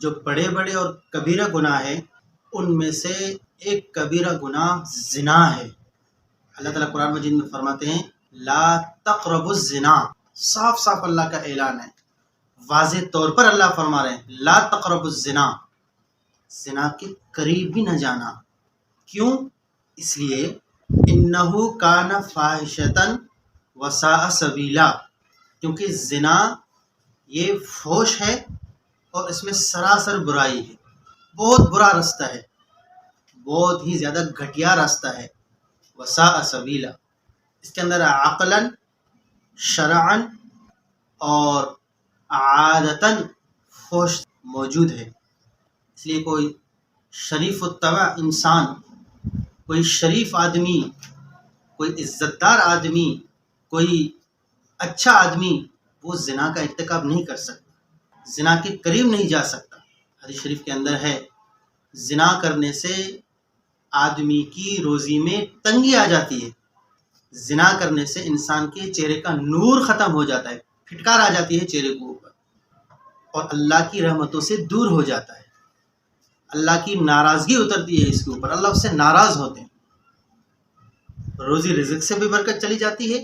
جو بڑے بڑے اور کبیرہ گناہ ہے ان میں سے ایک کبیرہ گناہ زنا ہے۔ اللہ تعالیٰ قرآن مجید میں فرماتے ہیں لا تقربوا الزنا، صاف صاف اللہ کا اعلان ہے، واضح طور پر اللہ فرما رہے ہیں لا تقربوا الزنا، زنا کے قریب بھی نہ جانا۔ کیوں؟ اس لیے انہ کان فاحشۃ وساء سبیلا، کیونکہ زنا یہ فحش ہے اور اس میں سراسر برائی ہے، بہت برا راستہ ہے، بہت ہی زیادہ گھٹیا راستہ ہے۔ وساء سبیلا، اس کے اندر عقلاً، شرعاً اور عادتاً فحش موجود ہے۔ اس لیے کوئی شریف الطبع انسان، کوئی شریف آدمی، کوئی عزت دار آدمی، کوئی اچھا آدمی وہ زنا کا ارتکاب نہیں کر سکتا، زنا کے قریب نہیں جا سکتا۔ حدیث شریف کے اندر ہے زنا کرنے سے آدمی کی روزی میں تنگی آ جاتی ہے، زنا کرنے سے انسان کے چہرے کا نور ختم ہو جاتا ہے، پھٹکار آ جاتی ہے چہرے کے اوپر، اور اللہ کی رحمتوں سے دور ہو جاتا ہے، اللہ کی ناراضگی اترتی ہے اس کے اوپر، اللہ اس سے ناراض ہوتے ہیں، روزی رزق سے بھی برکت چلی جاتی ہے،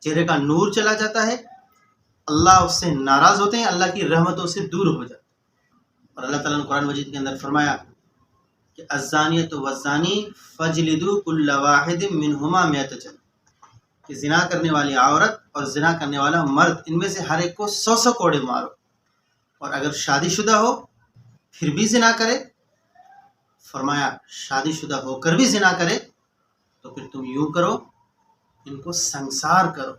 چہرے کا نور چلا جاتا ہے، اللہ اس سے ناراض ہوتے ہیں، اللہ کی رحمتوں سے دور ہو جاتے ہیں۔ اور اللہ تعالیٰ نے قرآن مجید کے اندر فرمایا کہ الزانیۃ والزانی فاجلدوا کل واحد منہما 100 جلدہ، کہ زنا کرنے والی عورت اور زنا کرنے والا مرد ان میں سے ہر ایک کو 100 کوڑے مارو، اور اگر شادی شدہ ہو پھر بھی زنا کرے، فرمایا شادی شدہ ہو کر بھی زنا کرے تو پھر تم یوں کرو ان کو سنسار کرو۔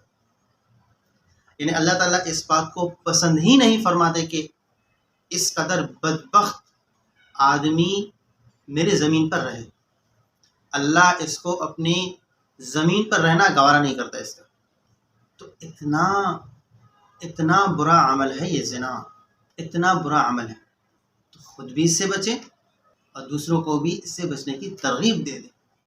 یعنی اللہ تعالیٰ اس بات کو پسند ہی نہیں فرماتے کہ اس قدر بدبخت آدمی میرے زمین پر رہے، اللہ اس کو اپنی زمین پر رہنا گوارا نہیں کرتا اس کا۔ تو اتنا برا عمل ہے یہ زنا، اتنا برا عمل ہے، تو خود بھی اس سے بچیں اور دوسروں کو بھی اس سے بچنے کی ترغیب دے دیں۔